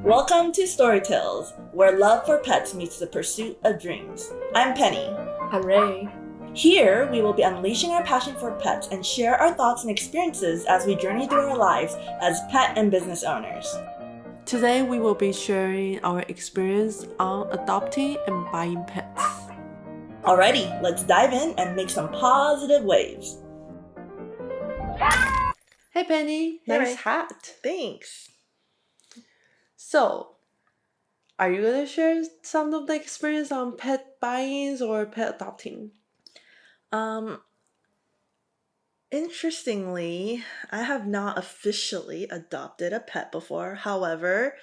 Welcome to Storytales, where love for pets meets the pursuit of dreams. I'm Penny. I'm Rae. Here, we will be unleashing our passion for pets and share our thoughts and experiences as we journey through our lives as pet and business owners. Today, we will be sharing our experience on adopting and buying pets. Alrighty, let's dive in and make some positive waves. Hey Penny, Hey, nice Rae. hat. Thanks. So, are you gonna share some of the experience on pet buying or pet adopting? Interestingly, I have not officially adopted a pet before. However,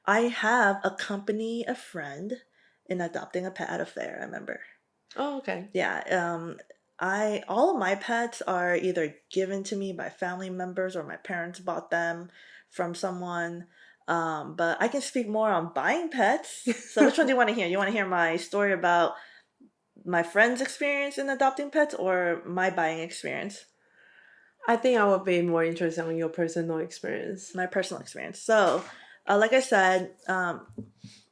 I have accompanied a friend in adopting a pet at a fair, I remember. Oh, okay. Yeah, all of my pets are either given to me by family members or my parents bought them from someone. But I can speak more on buying pets. So which one do you want to hear? You want to hear my story about my friend's experience in adopting pets or my buying experience? I think I would be more interested on your personal experience. My personal experience. So, like I said,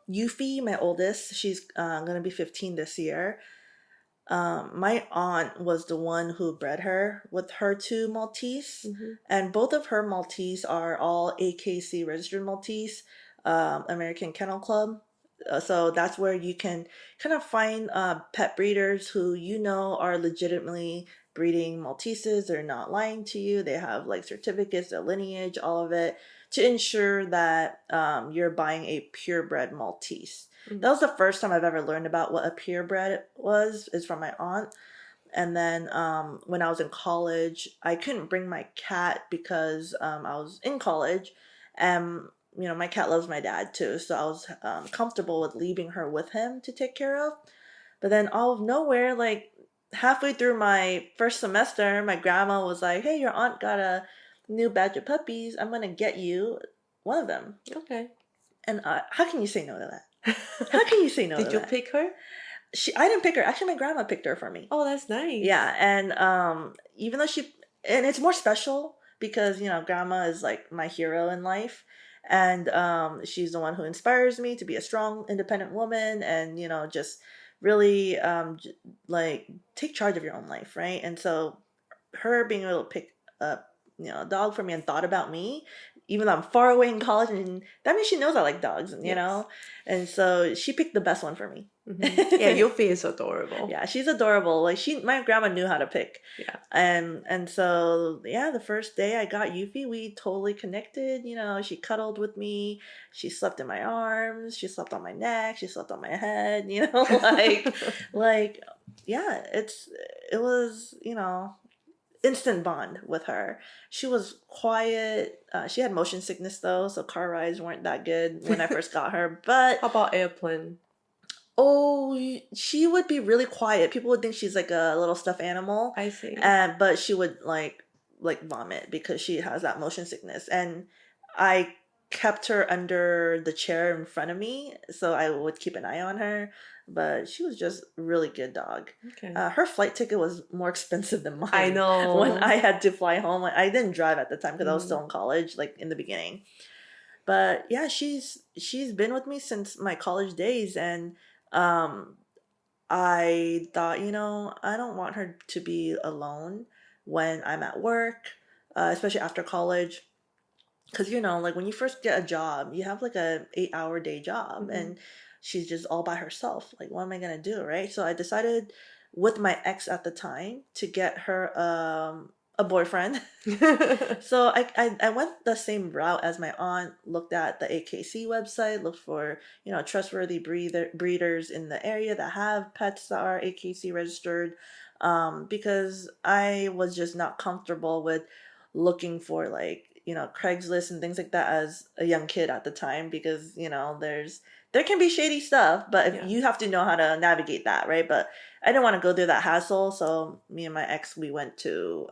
Yuffie, my oldest, she's gonna be 15 this year. My aunt was the one who bred her with her two Maltese, and both of her Maltese are all AKC registered Maltese, American Kennel Club. So that's where you can kind of find pet breeders who you know are legitimately breeding Malteses. They're not lying to you. They have like certificates, their lineage, all of it to ensure that you're buying a purebred Maltese. That was the first time I've ever learned about what a purebred was, is from my aunt. And then when I was in college, I couldn't bring my cat because I was in college, and my cat loves my dad too, so I was comfortable with leaving her with him to take care of. But then out of nowhere, like halfway through my first semester, my grandma was like, "Hey, your aunt got a new batch of puppies. I'm gonna get you one of them." Okay. And how can you say no to that? How can you say no to Did you that? pick her? I didn't pick her. Actually, my grandma picked her for me. Oh, that's nice. Yeah, and even though and it's more special because grandma is like my hero in life, and she's the one who inspires me to be a strong, independent woman, and just really like take charge of your own life, right? And so her being able to pick up a dog for me and thought about me, even though I'm far away in college, and that means she knows I like dogs, Yes. and so she picked the best one for me. Yeah, Yuffie is adorable. Yeah, she's adorable. Like my grandma knew how to pick. Yeah. And so yeah, the first day I got Yuffie, we totally connected. She cuddled with me. She slept in my arms. She slept on my neck. She slept on my head. Like yeah, it was instant bond with her. She was quiet. She had motion sickness though, so car rides weren't that good when I first got her. But How about airplane? oh, she would be really quiet. People would think she's like a little stuffed animal. I see. But she would like vomit because she has that motion sickness. And I kept her under the chair in front of me, so I would keep an eye on her. But she was just a really good dog. Okay. Her flight ticket was more expensive than mine. I know. When I had to fly home, I didn't drive at the time because I was still in college, like in the beginning. But yeah, she's been with me since my college days, and I thought, I don't want her to be alone when I'm at work, especially after college. Because, like when you first get a job, you have like a 8-hour day job, and she's just all by herself. Like, what am I going to do, right? So I decided with my ex at the time to get her a boyfriend. So I went the same route as my aunt, looked at the AKC website, looked for trustworthy breeders in the area that have pets that are AKC registered, because I was just not comfortable with looking for like Craigslist and things like that as a young kid at the time, because there can be shady stuff, but if you have to know how to navigate that, right? But I didn't want to go through that hassle, so me and my ex, we went to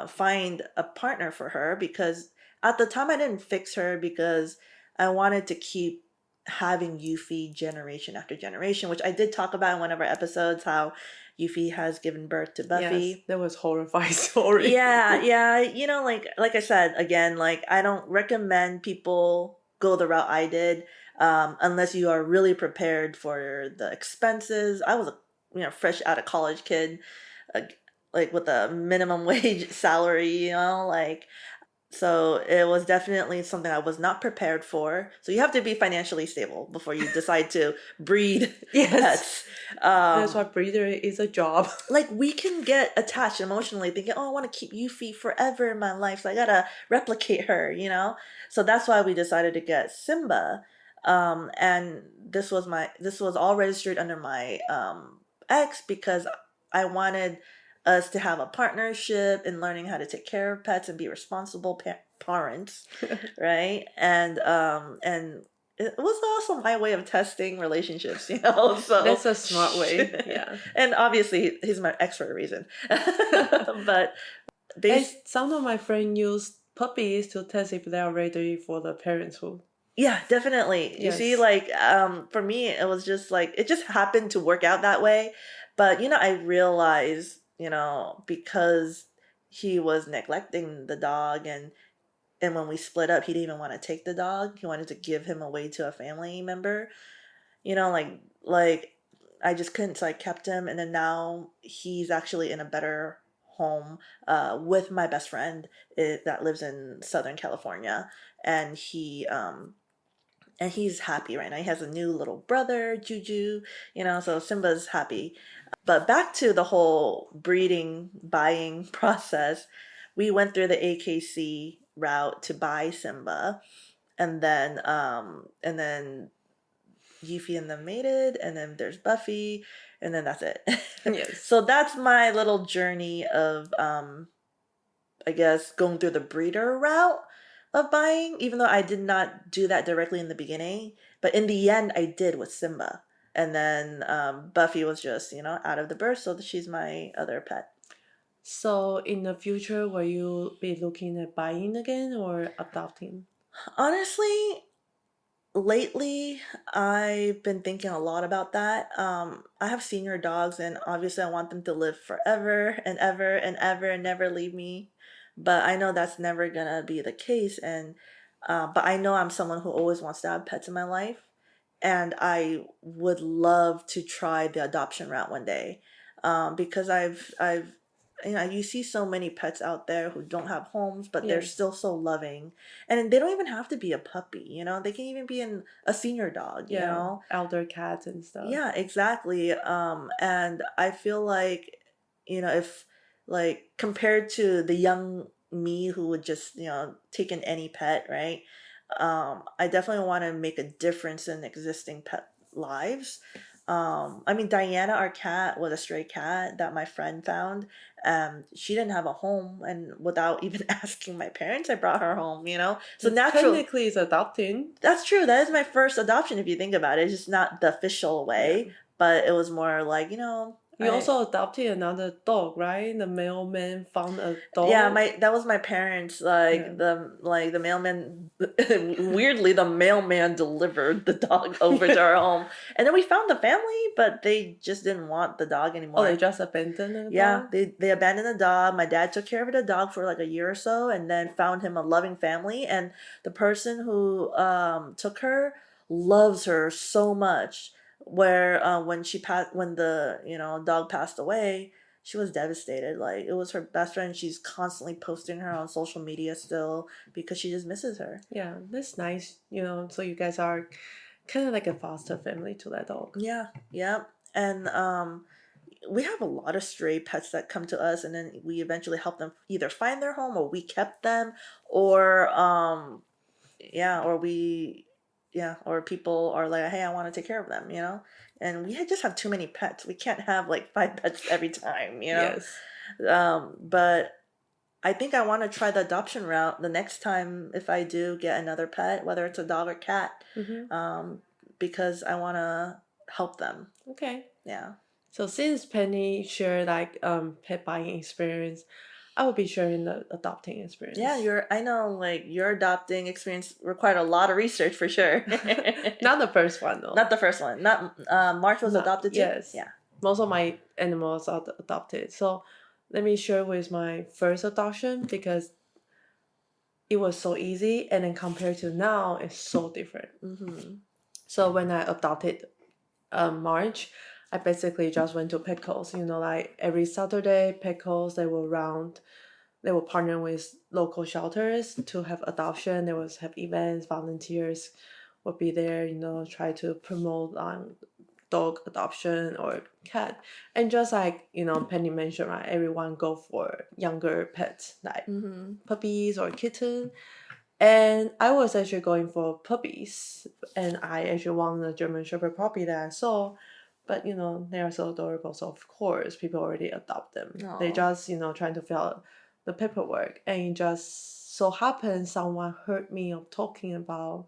find a partner for her, because at the time I didn't fix her because I wanted to keep having Yuffie generation after generation, which I did talk about in one of our episodes, how Yuffie has given birth to Buffy. Yes, that was horrifying story. Yeah. Like I said, again, like I don't recommend people go the route I did, unless you are really prepared for the expenses. I was a fresh out of college kid, like with a minimum wage salary, like so it was definitely something I was not prepared for. So you have to be financially stable before you decide to breed Yes. pets. That's why breeder is a job. Like we can get attached emotionally thinking, oh, I want to keep Yuffie forever in my life, so I gotta replicate her. So that's why we decided to get Simba. And this was all registered under my ex because I wanted us to have a partnership in learning how to take care of pets and be responsible parents, right? And it was also my way of testing relationships, So That's a smart way. Yeah. and obviously he's my ex for a reason. But And some of my friends use puppies to test if they are ready for the parenthood. yeah, definitely. You see, Yes. like for me it was just like it just happened to work out that way. But I realized, because he was neglecting the dog, and when we split up, he didn't even want to take the dog. He wanted to give him away to a family member. Like I just couldn't, so I kept him, and then now he's actually in a better home with my best friend that lives in Southern California, and he's happy right now. He has a new little brother, Juju. So Simba's happy. But back to the whole breeding, buying process, we went through the AKC route to buy Simba, and then Yuffie and them mated, and then there's Buffy, and then that's it. Yes. So that's my little journey of I guess going through the breeder route of buying, even though I did not do that directly in the beginning, but in the end I did with Simba. And then Buffy was just, out of the birth, so she's my other pet. So in the future, will you be looking at buying again or adopting? Honestly, lately I've been thinking a lot about that. I have senior dogs, and obviously I want them to live forever and ever and ever and never leave me. But I know that's never gonna be the case, and but I know I'm someone who always wants to have pets in my life, and I would love to try the adoption route one day, because I've you see so many pets out there who don't have homes, but they're Yes. still so loving, and they don't even have to be a puppy. They can even be a senior dog. Yeah. Elder cats and stuff. Yeah, exactly. And I feel like, if like compared to the young me who would just, take in any pet, right? I definitely want to make a difference in existing pet lives. I mean, Diana, our cat, was a stray cat that my friend found. She didn't have a home, and without even asking my parents, I brought her home. So natural. Technically, it's adopting. That's true. That is my first adoption, if you think about it. It's just not the official way, Yeah. but it was more like, You also adopted another dog, right? The mailman found a dog. yeah, that was my parents. Like Yeah. the mailman, weirdly, the mailman delivered the dog over to our home, and then we found the family, but they just didn't want the dog anymore. Oh, they just abandoned the Yeah, dog? they abandoned the dog. My dad took care of the dog for like a year or so, and then found him a loving family. And the person who took her loves her so much. Where when the dog passed away, she was devastated. Like it was her best friend. She's constantly posting her on social media still because she just misses her. Yeah, that's nice. So you guys are kind of like a foster family to that dog. Yeah, yeah, and we have a lot of stray pets that come to us, and then we eventually help them either find their home, or we kept them, or or people are like, hey, I want to take care of them, and just have too many pets. We can't have like 5 pets every time. Yes. But I think I want to try the adoption route the next time if I do get another pet, whether it's a dog or cat, because I want to help them. Okay. Yeah. So since Penny shared like pet buying experience, I will be sharing the adopting experience. Yeah, I know like your adopting experience required a lot of research for sure. Not the first one though. Not the first one. Not March was adopted too. Yes. Yeah. Most of my animals are adopted. So let me share with my first adoption because it was so easy, and then compared to now, it's so different. Mm-hmm. So when I adopted March, I basically just went to Pickles. Like every Saturday, Pickles they will partner with local shelters to have adoption. They will have events, volunteers will be there. Try to promote dog adoption or cat, and just like Penny mentioned, right? Everyone go for younger pets like Mm-hmm. puppies or kitten. And I was actually going for puppies, and I actually wanted a German Shepherd puppy that I saw. But they are so adorable, so of course people already adopt them. They Aw. just trying to fill out the paperwork, and it just so happened someone heard me of talking about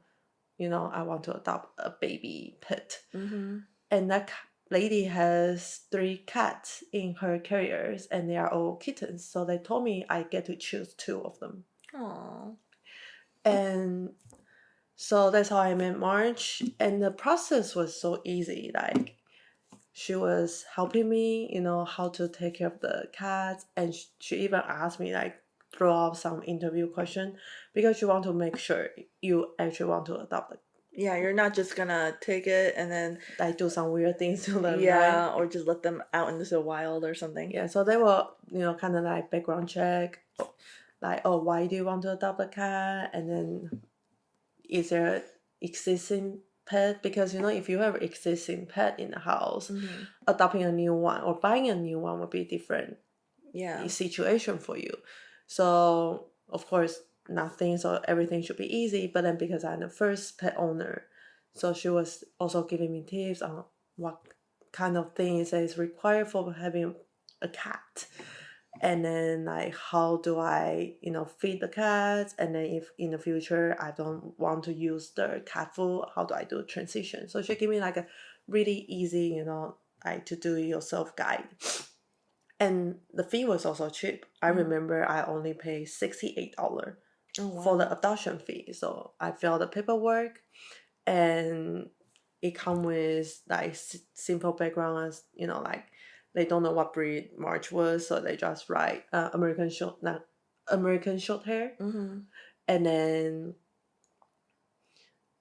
I want to adopt a baby pet, Mm-hmm. and that lady has 3 cats in her carriers, and they are all kittens. So they told me I get to choose 2 of them, Aw. and so that's how I met March, and the process was so easy. Like she was helping me, how to take care of the cats, and she even asked me like throw out some interview question because she want to make sure you actually want to adopt it. Yeah, you're not just gonna take it and then Like do some weird things to them, right? yeah, or just let them out into the wild or something. Yeah, so they were, kind of like background check, like, oh, why do you want to adopt a cat? And then is there existing pet? Because if you have existing pet in the house, Mm-hmm. adopting a new one or buying a new one would be different Yeah. situation for you. So of course nothing, so everything should be easy. But then because I'm the first pet owner, so she was also giving me tips on what kind of things that is required for having a cat, and then like how do I feed the cats, and then if in the future I don't want to use the cat food, how do I do a transition. So she gave me like a really easy like to do it yourself guide, and the fee was also cheap. I remember I only paid $68 Oh wow. for the adoption fee. So I filled the paperwork, and it come with like simple background as like they don't know what breed March was, so they just write American short hair, Mm-hmm. and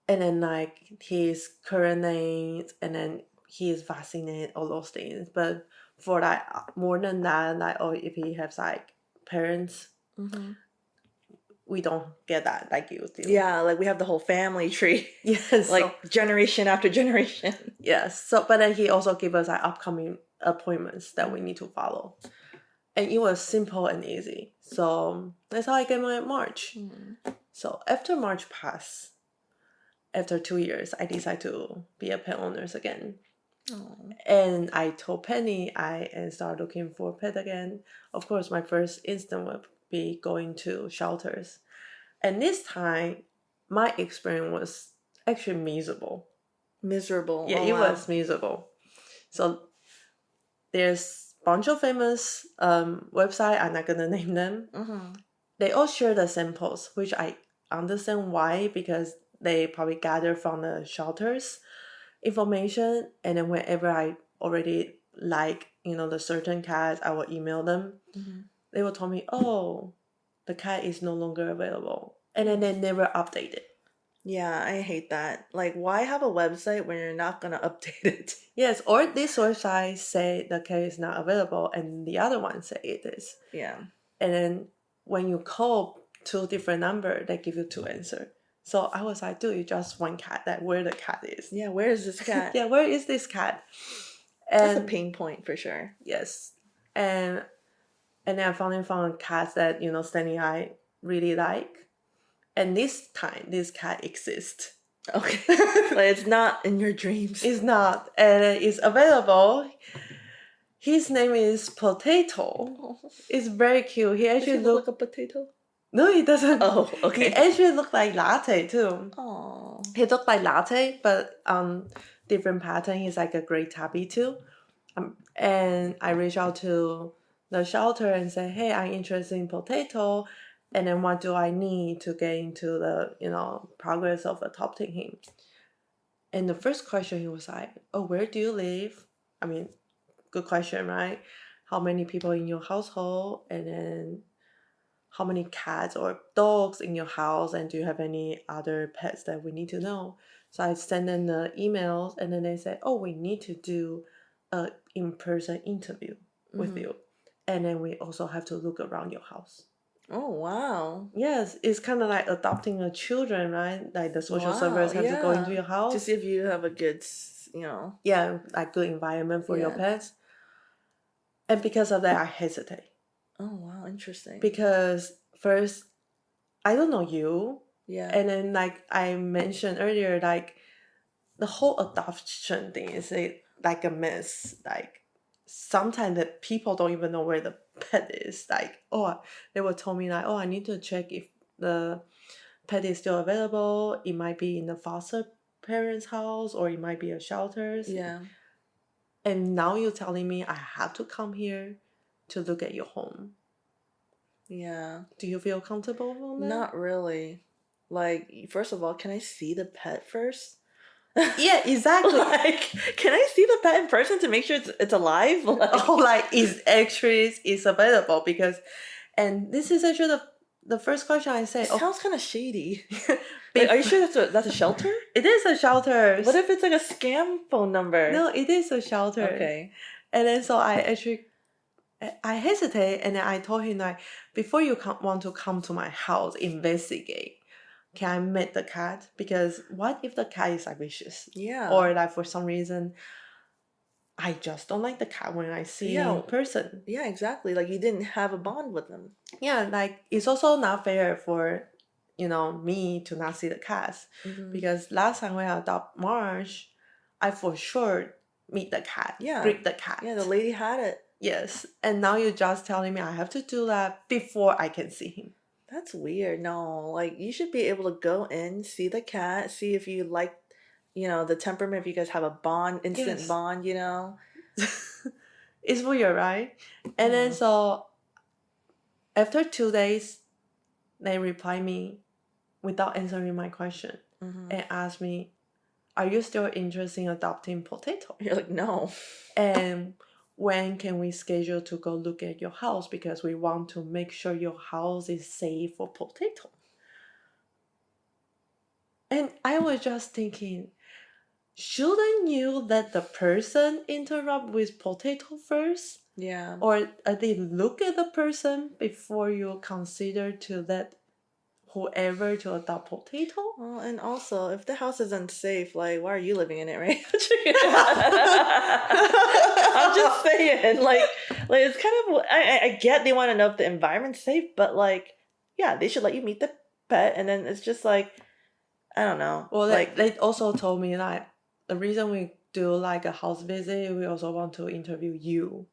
then like his current name, and then he is vaccinated, all those things. But for like more than that, like if he has like parents, Mm-hmm. we don't get that like you do. Yeah, like we have the whole family tree. Yes. Like generation after generation. Yes. So, but then he also gave us like upcoming appointments that we need to follow, and it was simple and easy. So that's how I get my March. Mm. So after March passed, after 2 years, I decided to be a pet owner again. Oh. And I told Penny I and start looking for a pet again. Of course, my first instinct would be going to shelters. And this time, my experience was actually miserable. Miserable. Yeah, Oh it wow. was miserable. So there's a bunch of famous website. I'm not gonna name them. Mm-hmm. They all share the same posts, which I understand why, because they probably gather from the shelters information, and then whenever I already like the certain cats, I will email them. Mm-hmm. They will tell me, oh, the cat is no longer available, and then they never update it. Yeah, I hate that. Like, why have a website when you're not gonna update it? Yes, or this website say the cat is not available, and the other one say it is. Yeah. And then when you call 2 different number, they give you 2 answer. So I was like, dude, you just one cat. That where the cat is? Yeah, where is this cat? Yeah, where is this cat? That's a And pain point for sure. yes, and then I finally found a cat that Stanley I really like, and this time this cat exists. Okay. Like it's not in your dreams. It's not, and it's available. His name is Potato. Oh. It's very cute. He Does actually he look like a potato? No, he doesn't. Oh, okay. He actually looked like Latte too. Oh. He looked like Latte, but different pattern. He's like a great tabby too. And I reached out to the shelter and say, hey, I'm interested in Potato, and then what do I need to get into the progress of adopting him? And the first question he was like, oh, where do you live? I mean, good question, right? How many people in your household? And then how many cats or dogs in your house, and do you have any other pets that we need to know? So I send them the emails, and then they say, oh, we need to do a in-person interview with Mm-hmm. you, and then we also have to look around your house. Oh, wow. Yes, it's kind of like adopting a children, right? Like the social Wow. service have to go into Yeah. your To house. see if you have a good, you know. Yeah, like good environment for your Yeah. pets. And because of that, I hesitate. Oh, wow. Interesting. Because first, I don't know you. Yeah. And then, like I mentioned earlier, like the whole adoption thing is like a mess. Like sometimes that people don't even know where the pet is. Like, oh, they will tell me like, oh, I need to check if the pet is still available. It might be in the foster parents' house, or it might be a shelter. Yeah. And now you're telling me I have to come here to look at your home. Yeah. Do you feel comfortable on that? Not really. Like, first of all, can I see the pet first? Yeah, exactly. Like, can I see the pet in person to make sure it's alive? Like, Oh, like is available, because, and this is actually the first question I say. it Oh, sounds kind of shady. Like, are you sure that's a shelter? It is a shelter. What if it's like a scam phone number? No, it is a shelter. Okay. And then so I hesitate, and then I told him like, before you want to come to my house, investigate. Can I meet the cat? Because what if the cat is like vicious? Yeah. Or like for some reason, I just don't like the cat when I see Yeah. in person. Yeah, exactly. Like, you didn't have a bond with them. Yeah, like it's also not fair for me to not see the cats. Mhm. Because last time when I adopt Marsh, I for sure meet the cat, Yeah. greet the cat. Yeah, the lady had it. Yes, and now you're just telling me I have to do that before I can see him. That's weird. No, like, you should be able to go in, see the cat, see if you like, the temperament, if you guys have a bond, instant Yes. bond, It's weird, right? And then so after 2 days, they reply me without answering my question Mhm. and ask me, are you still interested in adopting Potato? You're like, no. And when can we schedule to go look at your house, because we want to make sure your house is safe for Potato. And I was just thinking, shouldn't you let the person interrupt with Potato first? Yeah. Or at least look at the person before you consider to let whoever to adopt Potato? Well, and also, if the house is unsafe, like, why are you living in it, right? I'm just saying, like it's kind of. I get they want to know if the environment's safe, but like, yeah, they should let you meet the pet, and then it's just like, I don't know. Well, like, they also told me like the reason we do like a house visit, we also want to interview you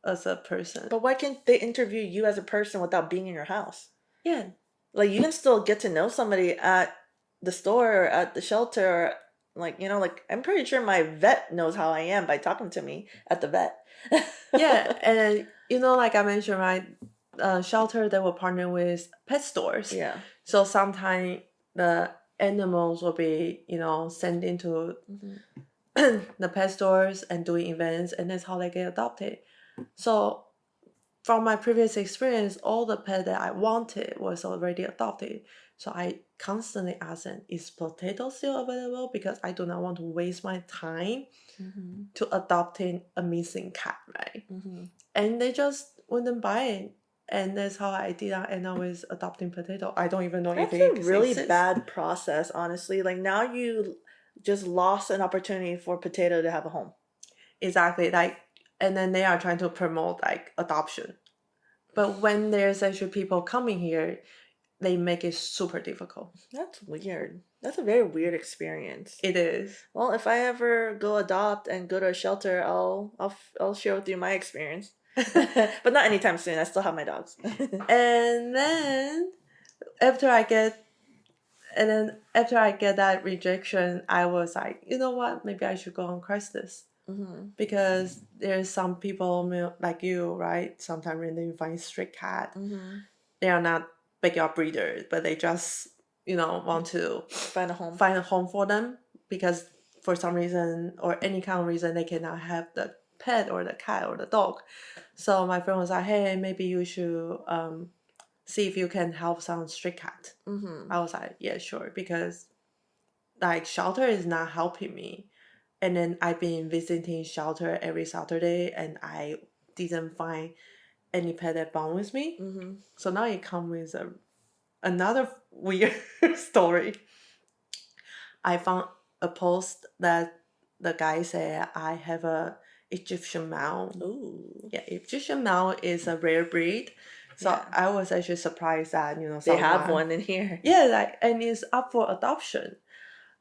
as a person. but why can't they interview you as a person without being in your house? Yeah. Like, you can still get to know somebody at the store or at the shelter, or like, like, I'm pretty sure my vet knows how I am by talking to me at the vet. Yeah, and like I mentioned, right, shelter that will partner with pet stores. Yeah. So sometimes the animals will be, sent into the pet stores and doing events, and that's how they get adopted. So from my previous experience, all the pet that I wanted was already adopted. So I constantly ask them, is Potato still available? Because I do not want to waste my time to adopting a missing cat, right? And they just wouldn't buy it. And that's how I did that, and I was adopting Potato. I don't even know That's if it a really exists. bad process, honestly. Like, now you just lost an opportunity for Potato to have a home. Exactly. Like, and then they are trying to promote like adoption. But when there's actually people coming here, they make it super difficult. That's weird. That's a very weird experience. It is. Well, if I ever go adopt and go to a shelter, I'll share with you my experience. But not anytime soon. I still have my dogs. And then after I get that rejection, I was like, you know what? Maybe I should go on Craigslist. Because there's some people like you, right? Sometimes when they find stray cat, they are not backyard breeders, but they just want to Find a home for them, because for some reason or any kind of reason they cannot have the pet or the cat or the dog. So my friend was like, hey, maybe you should see if you can help some stray cat. Mm-hmm. I was like, yeah, sure, because like shelter is not helping me. And then I've been visiting shelter every Saturday, and I didn't find any pet that bond with me. Mm-hmm. So now it comes with another weird story. I found a post that the guy said I have a Egyptian Mal. Ooh. Yeah, Egyptian Mal is a rare breed. So Yeah. I was actually surprised that, They have one in here. Yeah, like, and it's up for adoption.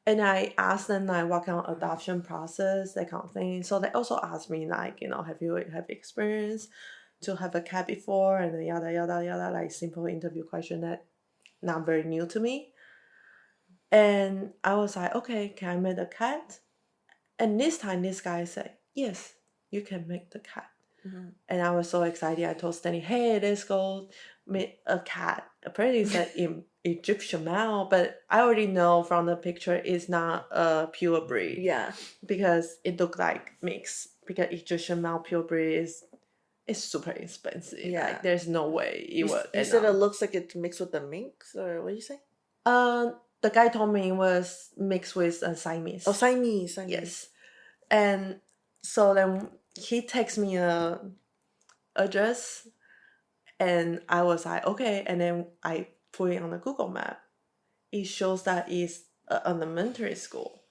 And I asked them like what kind of adoption process, that kind of thing. So they also asked me like, have you have experience to have a cat before, and then yada yada yada, like simple interview question that not very new to me. And I was like, okay, can I make a cat? And this time this guy said, yes, you can make the cat. Mm-hmm. And I was so excited. I told Stanley, hey, let's go make a cat. Apparently it's an Egyptian Mal, but I already know from the picture it's not a pure breed. Yeah. Because it looked like mix. Because Egyptian Mal pure breed is super expensive. Yeah. Like there's no way it would. You said it looks like it's mixed with the minx, or what did you say? The guy told me it was mixed with a Siamese. Oh, Siamese. Yes. And so then he texts me a address, and I was like, okay. And then I put it on the Google map. It shows that it's an elementary school.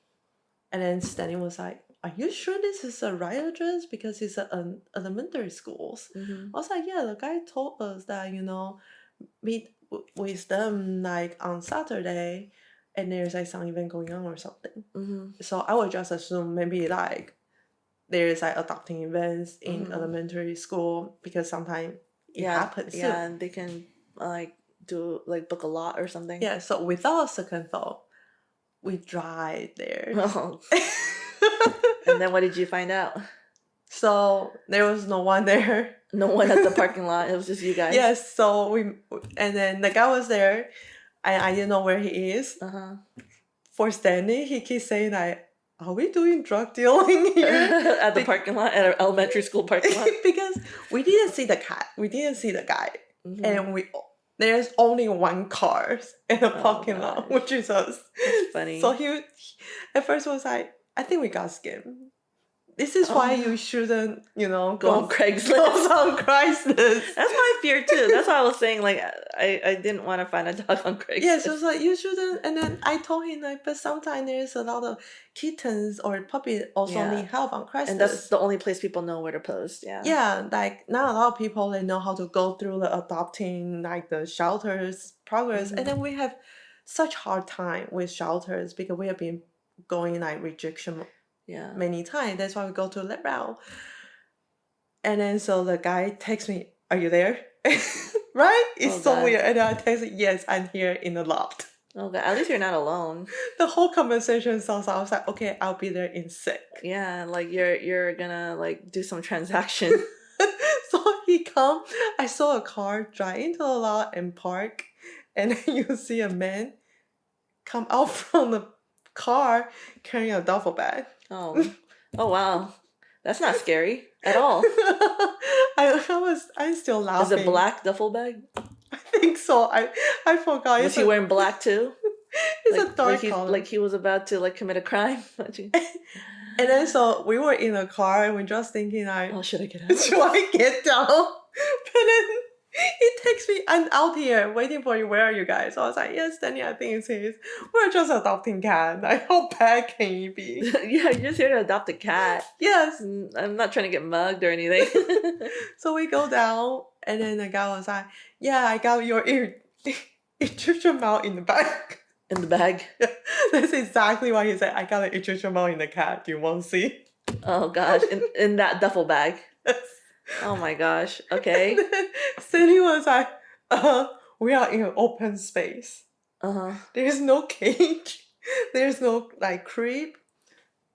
And then Stanley was like, are you sure this is the right address? Because it's an elementary schools. Mm-hmm. I was like, yeah, the guy told us that, meet with them like on Saturday, and there's like some event going on or something. Mm-hmm. So I would just assume maybe like there's like adopting events in Mm-hmm. elementary school, because sometimes it happens. Yeah, and they can like do like book a lot or something. Yeah, so without a second thought, we drive there. Oh. And then what did you find out? So there was no one there. No one at the parking lot. It was just you guys. Yes, so and then the guy was there. I didn't know where he is. Uh-huh. For Stanley, he keeps saying like, are we doing drug dealing here? At the parking lot, at our elementary school parking lot? Because we didn't see the cat. We didn't see the guy. Mm-hmm. And there's only one car in the parking lot, which is us. That's funny. So he at first was like, I think we got scammed. This is why you shouldn't, go on Craigslist. Go on Craigslist. That's my fear too. That's why I was saying like I didn't want to find a dog on Craigslist. Yeah, so it's like you shouldn't. And then I told him like, but sometimes there's a lot of kittens or puppies also need help on Craigslist. And that's the only place people know where to post. Yeah. Yeah, like not a lot of people they know how to go through the adopting like the shelters progress, Mm-hmm. and then we have such hard time with shelters because we have been going like rejection. Yeah. Many times. That's why we go to that route. And then so the guy texts me, are you there? Right? It's so weird. And I text him, yes, I'm here in the loft. Okay, at least you're not alone. The whole conversation sounds I was like, okay, I'll be there in sec. Yeah, like you're gonna like do some transaction. So he come, I saw a car drive into the lot and park, and then you see a man come out from the car carrying a duffel bag. Oh wow, that's not scary at all. I'm still laughing. Is it black duffel bag? I think so. I forgot. Was he wearing black too? It's like, a dark color. Like he was about to like commit a crime. And then so we were in a car and we're just thinking like, oh, should I get out? Should I get down? But then he texts me, I'm out here waiting for you. Where are you guys? So I was like, yes, Danny, I think it's his. We're just adopting cat. Like, how bad can he be? Yeah, you're just here to adopt a cat. Yes. I'm not trying to get mugged or anything. So we go down, and then the guy was like, yeah, I got your Egyptian Mal in the bag. In the bag? That's exactly what he said. I got an Egyptian Mal in the cat. Do you want to see? Oh, gosh. In that duffel bag. Yes. Oh my gosh. Okay. Cindy was like, we are in an open space. Uh-huh. There's no cage. There's no like crib.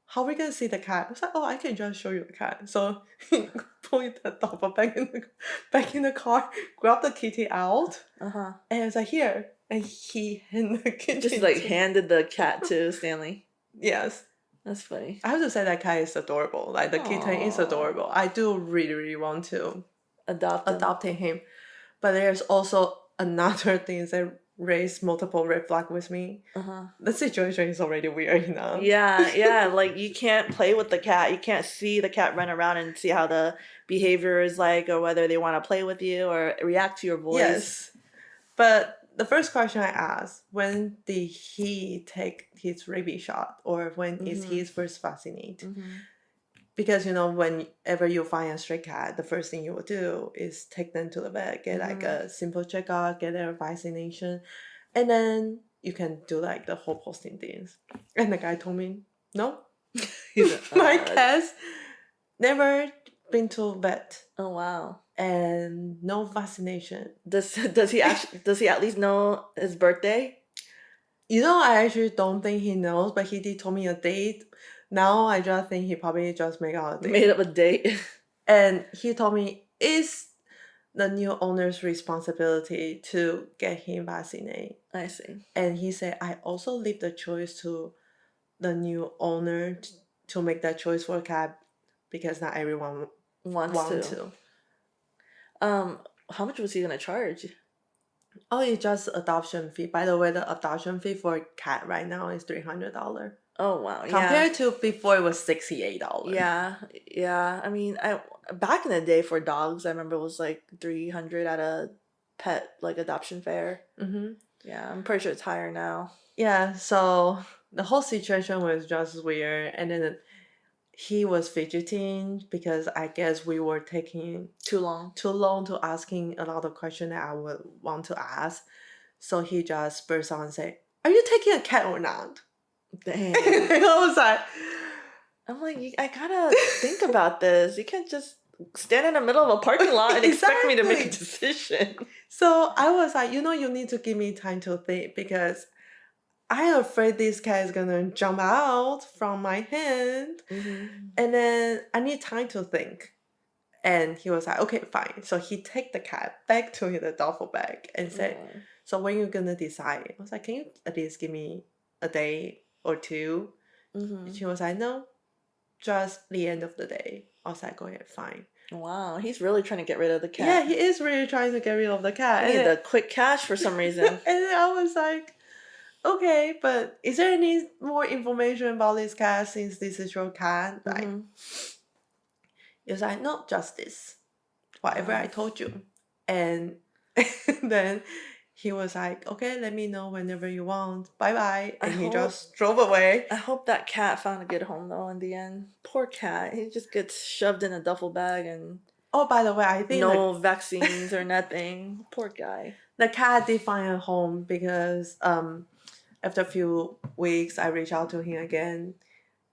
How are we gonna see the cat? I was like, oh, I can just show you the cat. So he put the dog back in the car, grabbed the kitty out, Uh-huh. and I was like, here. And he handed the kitty. Just like handed the cat to Stanley. Yes. That's funny. I have to say that cat is adorable. Like the kitten is adorable. I do really, really want to adopting him. But there's also another thing that raised multiple red flag with me. The situation is already weird enough. Yeah, like you can't play with the cat. You can't see the cat run around and see how the behavior is like, or whether they want to play with you or react to your voice. Yes. But the first question I asked, when did he take his rabies shot, or when is he first vaccinated? Because, whenever you find a stray cat, the first thing you will do is take them to the vet, get like a simple checkup, get their vaccination, and then you can do like the whole posting things. And the guy told me, no, my cat's never been to vet. Oh wow. And no vaccination. Does he at least know his birthday? I actually don't think he knows, but he did told me a date. Now I just think he probably just made out a date. Made up a date. And he told me it's the new owner's responsibility to get him vaccinated. I see. And he said, I also leave the choice to the new owner to make that choice for a cat, because not everyone wants to. How much was he gonna charge? Oh, it's just adoption fee. By the way, the adoption fee for a cat right now is $300. Oh wow! Compared to before, it was $68. Yeah. I mean, back in the day for dogs, I remember it was like $300 at a pet like adoption fair. Yeah, I'm pretty sure it's higher now. Yeah. So the whole situation was just weird, and then he was fidgeting because I guess we were taking too long to asking a lot of questions that I would want to ask. So he just burst out and said, "Are you taking a cat or not?" Dang. I was like, I'm like, I gotta think about this. You can't just stand in the middle of a parking lot and expect me to make a decision. So I was like, you need to give me time to think, because I'm afraid this cat is gonna jump out from my hand, and then I need time to think. And he was like, okay, fine. So he take the cat back to the duffel bag and said, so when you gonna decide? I was like, can you at least give me a day or two? She was like, no, just the end of the day. I was like, okay, fine. Wow, he's really trying to get rid of the cat. Yeah, he is really trying to get rid of the cat. He need the quick cash for some reason. And then I was like, okay, but is there any more information about this cat since this is your cat? Like, it was like, no, just this. Whatever I told you. And then he was like, okay, let me know whenever you want. Bye-bye. And he just drove away. I hope that cat found a good home, though, in the end. Poor cat. He just gets shoved in a duffel bag and... Oh, by the way, I think... No vaccines or nothing. Poor guy. The cat did find a home because after a few weeks, I reached out to him again.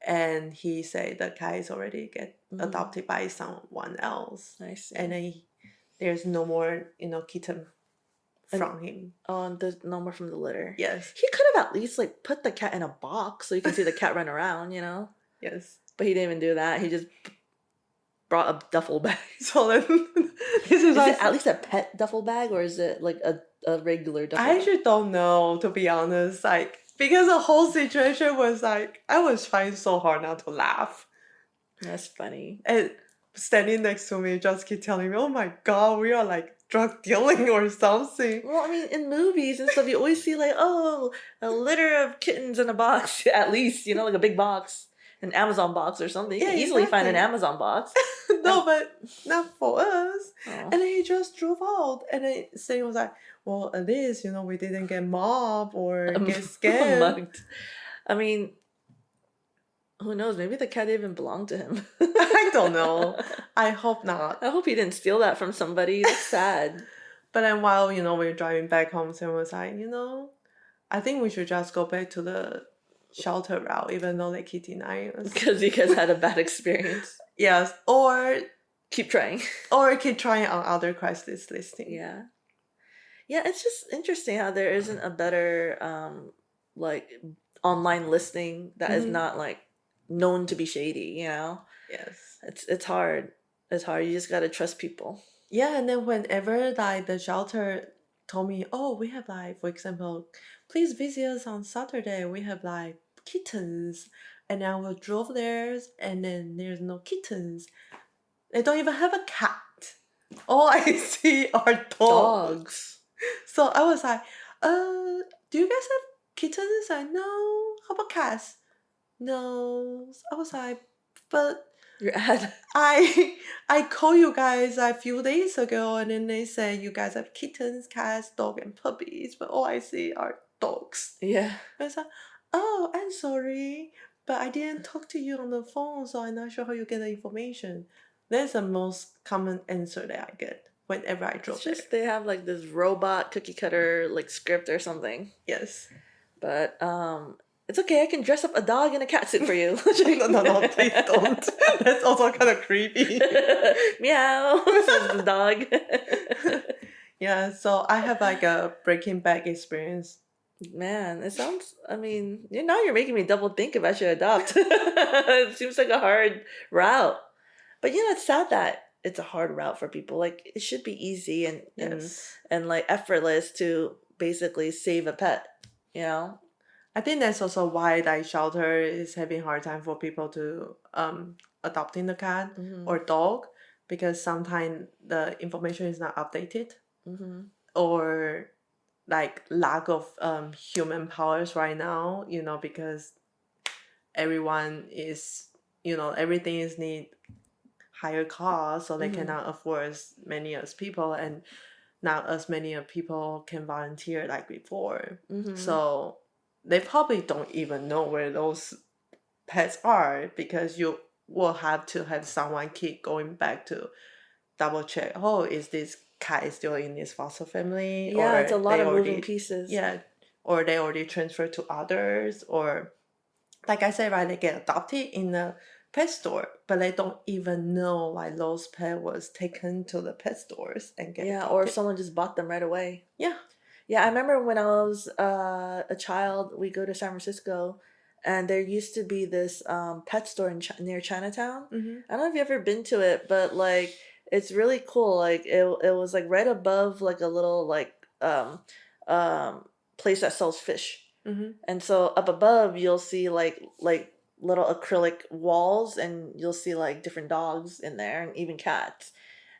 And he said the cat is already get adopted by someone else. I see. And then there's no more, kitten from him. Oh, and there's no more from the litter. Yes. He could have at least put the cat in a box so you can see the cat run around, Yes. But he didn't even do that. He just brought a duffel bag. So then is it at least a pet duffel bag, or is it like a regular duffel bag? I actually don't know, to be honest. Because the whole situation was I was trying so hard not to laugh. That's funny. And standing next to me just keep telling me, oh my God, we are drug dealing or something. Well, I mean, in movies and stuff, you always see a litter of kittens in a box, at least, like a big box, an Amazon box or something. You can easily find an Amazon box. No, but not for us. Oh. And then he just drove out. And then Sadie was like, well, at least, we didn't get mobbed or get scammed. I mean, who knows? Maybe the cat even belonged to him. I don't know. I hope not. I hope he didn't steal that from somebody. That's sad. But then while, we were driving back home, Sam was like, I think we should just go back to the shelter route, even though they keep denying us. Because you guys had a bad experience. Yes. Or keep trying. Or keep trying on other Craigslist listings. Yeah. Yeah, it's just interesting how there isn't a better online listing that is not known to be shady, Yes. It's hard. It's hard. You just gotta trust people. Yeah, and then whenever the shelter told me, oh, we have for example, please visit us on Saturday. We have kittens. And I will drove there and then there's no kittens. They don't even have a cat. All I see are dogs. So I was like, do you guys have kittens? I no. How about cats? No. I was like, but Your ad. I I called you guys a few days ago, and then they said you guys have kittens, cats, dog, and puppies, but all I see are dogs. Yeah. I was like, oh, I'm sorry, but I didn't talk to you on the phone, so I'm not sure how you get the information. That's the most common answer that I get whenever I It's drove there. just they have like this robot cookie cutter like script or something. Yes. But it's okay. I can dress up a dog in a cat suit for you. No, please don't. That's also kind of creepy. Meow, says the dog. Yeah, so I have like a Breaking Bad experience. Man, it sounds. I mean, now you're making me double think if I should adopt. It seems like a hard route, but it's sad that it's a hard route for people. Like it should be easy and Yes. and like effortless to basically save a pet. I think that's also why like shelter is having hard time for people to adopting the cat Mm-hmm. or dog because sometimes the information is not updated Mm-hmm. or like lack of human powers right now, because everyone is, everything is need higher cost, so they Mm-hmm. cannot afford as many as people, and not as many of people can volunteer like before. Mm-hmm. So they probably don't even know where those pets are because you will have to have someone keep going back to double check. Oh, is this cat is still in this foster family, Yeah, or it's a lot they of moving already pieces. or they already transferred to others, or like I said, right, they get adopted in the pet store, but they don't even know like those pet was taken to the pet stores and get Yeah, or adopted. someone just bought them right away. Yeah. Yeah, I remember when I was a child, we go to San Francisco, and there used to be this pet store near Chinatown. Mm-hmm. I don't know if you've ever been to it, but like it's really cool. Like it was like right above like a little like um place that sells fish. Mm-hmm. And so up above you'll see like little acrylic walls, and you'll see like different dogs in there and even cats.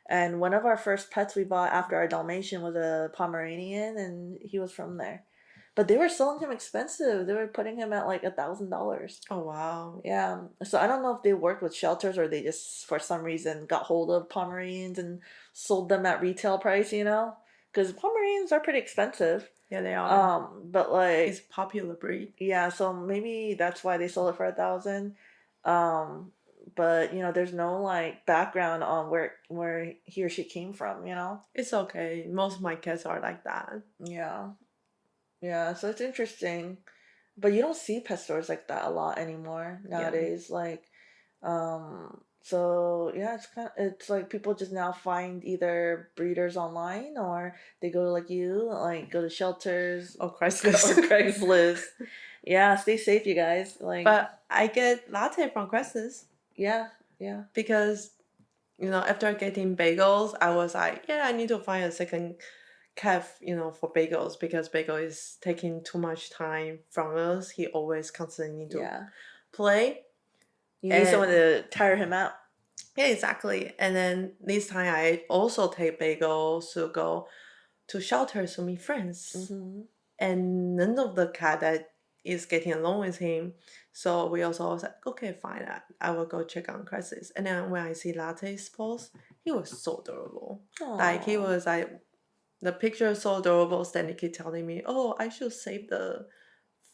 And one of our first pets we bought after our Dalmatian was a Pomeranian, and he was from there. But they were selling him expensive. They were putting him at like $1,000. Oh wow. Yeah. So I don't know if they worked with shelters or they just for some reason got hold of Pomeranians and sold them at retail price. Because Pomeranians are pretty expensive. Yeah, they are. But like It's a popular breed. yeah, so maybe that's why they sold it for 1,000. But there's no like background on where he or she came from. It's okay. Most of my cats are like that. Yeah, yeah. So it's interesting, but you don't see pet stores like that a lot anymore nowadays. Like, so yeah, it's like people just now find either breeders online or they go like you, like go to shelters Or or Craigslist. Craigslist. Yeah, stay safe, you guys. Like, But I get latte from Craigslist yeah, yeah. because, after getting bagels, I was like, yeah, I need to find a second cat, for bagels because bagel is taking too much time from us. He always constantly need to Yeah. play. You need someone to tire him out. Yeah, exactly. And then this time I also take bagels to go to shelters to meet friends. Mm-hmm. And none of the cat that is getting along with him. So we also was like, okay, fine, I will go check on Craigslist. And then when I see Latte's post, he was so adorable. Aww. Like he was like, the picture is so adorable. Stanley keep telling me, oh, I should save the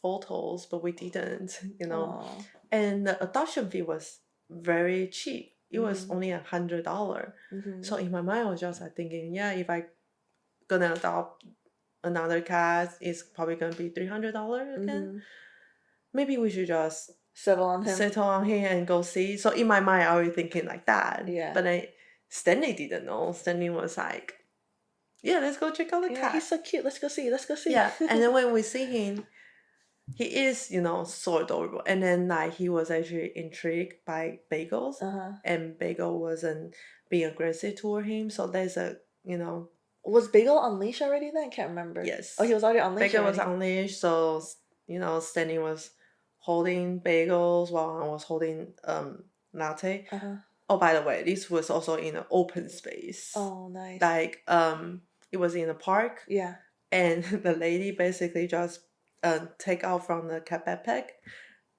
photos, but we didn't, Aww. And the adoption fee was very cheap. It was Mm-hmm. only $100. Mm-hmm. So in my mind, I was just like thinking, yeah, if I gonna adopt another cat, it's probably gonna be $300 again. Mm-hmm. Maybe we should just Settle on him. settle on him and go see. So in my mind, I was thinking like that. Yeah. But Stanley didn't know. Stanley was like, yeah, let's go check out the cat. He's so cute. Let's go see. Let's go see. Yeah. And then when we see him, he is, so adorable. And then like he was actually intrigued by Bagels, and Bagel wasn't being aggressive toward him. So there's a, Was Bagel on leash already then? I can't remember. Yes. Oh, he was already on leash. Bagel was on leash, so Stanley was holding Bagels while I was holding Latte. Oh, by the way, this was also in an open space. Oh, nice. Like it was in a park, Yeah. and the lady basically just take out from the cat backpack,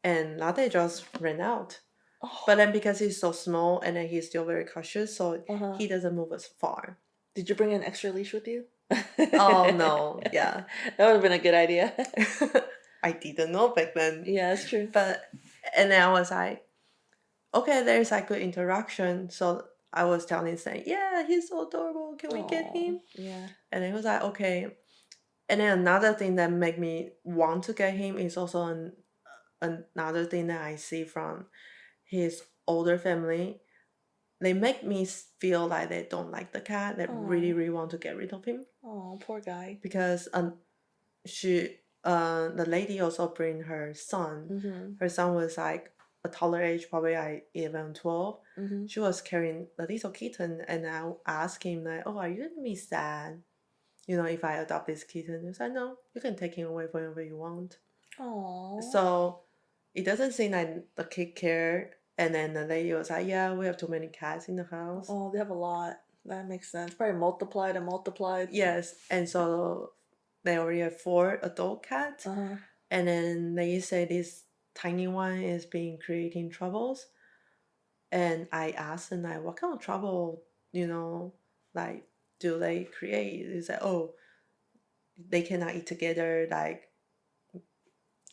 and Latte just ran out. Oh. But then because he's so small and then he's still very cautious, so Uh-huh. he doesn't move as far. Did you bring an extra leash with you? Oh no, yeah. That would have been a good idea. I didn't know back then. Yeah, that's true. But and then I was like, okay, there's like good interaction. So I was telling saying, yeah, he's so adorable. Can we get him? Yeah. And he was like, okay. And then another thing that made me want to get him is also another thing that I see from his older family. They make me feel like they don't like the cat. They really, really want to get rid of him. Oh, poor guy. Because the lady also bring her son. Mm-hmm. Her son was like a taller age, probably like 11, 12. Mm-hmm. She was carrying a little kitten, and I asked him like, "Oh, are you gonna be sad? If I adopt this kitten?" He was like, "No, you can take him away whenever you want." Oh. So it doesn't seem like the kid cared. And then the lady was like, "Yeah, we have too many cats in the house." Oh, they have a lot. That makes sense. Probably multiplied and multiplied. Yes, and so they already have 4 adult cats. Uh-huh. And then they say this tiny one is being creating troubles. And I asked them like, what kind of trouble, like do they create? They said, oh, they cannot eat together. Like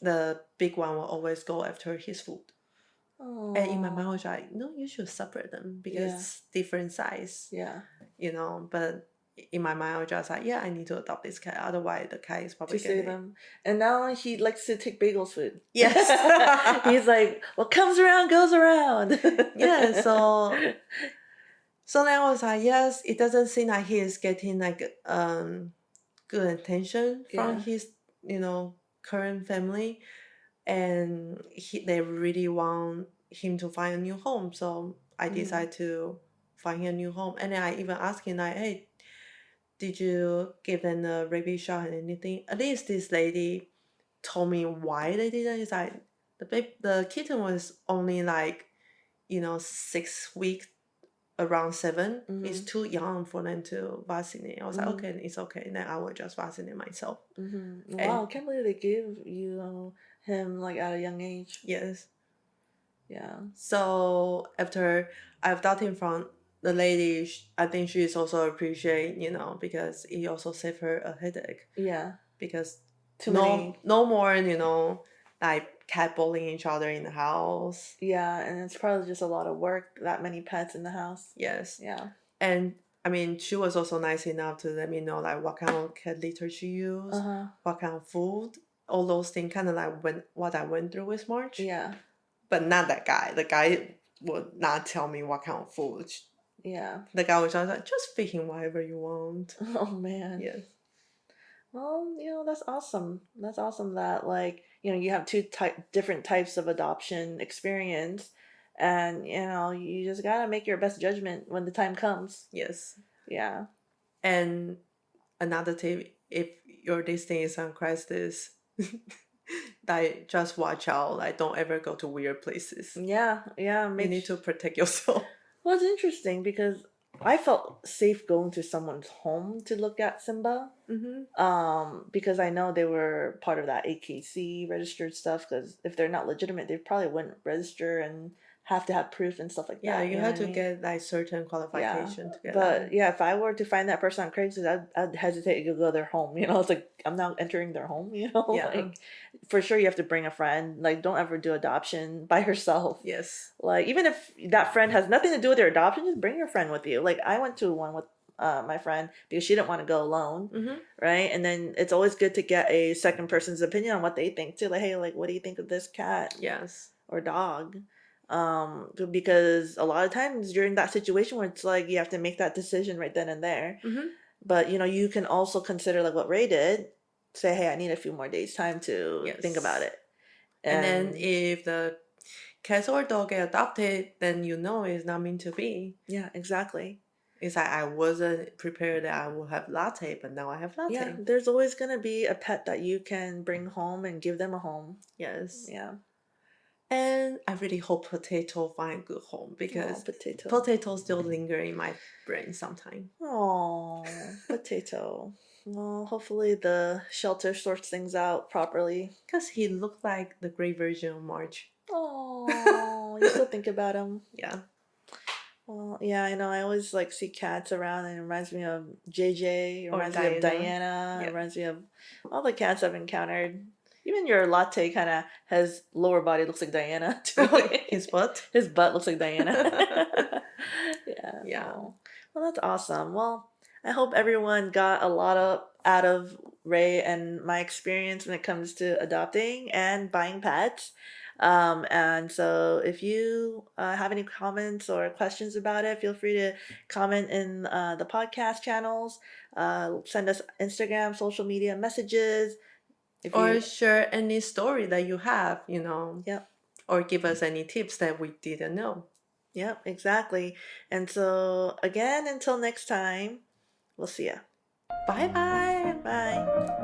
the big one will always go after his food. Oh. And in my mind I was like, no, you should separate them because it's different size. Yeah. But in my mind I was just like, yeah, I need to adopt this cat. Otherwise the cat is probably To save him. And now he likes to take Bagel's food. Yes. He's like, what comes around goes around. Yeah, so then I was like, yes, it doesn't seem like he is getting like good attention from his current family, and they really want him to find a new home. So I decided to find him a new home, and then I even asked him like, hey, did you give them a rabies shot and anything? At least this lady told me why they didn't. It's like the kitten was only like 6 weeks, around 7. It's too young for them to vaccinate. I was like, okay, it's okay. Then I will just vaccinate myself. Wow, I can't believe they gave him like at a young age. Yes. Yeah. So after I adopted him from the lady, I think she's also appreciate, because it also saved her a headache. Yeah. Because no more, like cat bullying each other in the house. Yeah, and it's probably just a lot of work, that many pets in the house. Yes. Yeah. And I mean, she was also nice enough to let me know like what kind of cat litter she used, what kind of food, all those things, kind of like what I went through with March. Yeah. But not that guy. The guy would not tell me what kind of food. Yeah. The guy was just like, just feed him whatever you want. Oh man. Yes. Well, that's awesome. That's awesome that like, you have different types of adoption experience, and you just gotta make your best judgment when the time comes. Yes. Yeah. And another tip, if your listing is on Craigslist, like just watch out. Like don't ever go to weird places. Yeah. You need to protect yourself. Well, it's interesting because I felt safe going to someone's home to look at Simba. Because I know they were part of that AKC registered stuff. Because if they're not legitimate, they probably wouldn't register and have to have proof and stuff like that. Yeah, you have to get like certain qualification to get that. Yeah, if I were to find that person on Craigslist, I'd hesitate to go to their home. It's like I'm not entering their home. Yeah. Like for sure you have to bring a friend. Like don't ever do adoption by yourself. Yes. Like even if that friend has nothing to do with their adoption, just bring your friend with you. Like I went to one with my friend because she didn't want to go alone, right? And then it's always good to get a second person's opinion on what they think too. Like, hey, like what do you think of this cat? Yes. Or dog? Because a lot of times you're in that situation where it's like you have to make that decision right then and there. But you can also consider like what Ray did. Say, hey, I need a few more days time to think about it. And then if the cat or dog get adopted, then it's not meant to be. Yeah, exactly. It's like I wasn't prepared that I would have latte, but now I have latte. Yeah, there's always gonna be a pet that you can bring home and give them a home. Yes. Yeah. And I really hope Potato find a good home because potato still linger in my brain sometimes. Oh, Potato. Well, hopefully the shelter sorts things out properly. Because he looked like the great version of March. Oh, you still think about him? Yeah. Well, yeah, I know. I always like see cats around, and it reminds me of JJ. It Or reminds me of Diana. Diana. It Yeah. reminds me of all the cats I've encountered. Even your latte kind of has lower body looks like Diana to me. His butt. His butt looks like Diana. Yeah. Yeah. Oh. Well, that's awesome. Well, I hope everyone got a lot of out of Ray and my experience when it comes to adopting and buying pets. And so if you have any comments or questions about it, feel free to comment in the podcast channels. Send us Instagram, social media messages. If Or you, share any story that you have, yep, or give us any tips that we didn't know. yep, exactly. And so again, until next time, we'll see ya. Bye bye. Bye.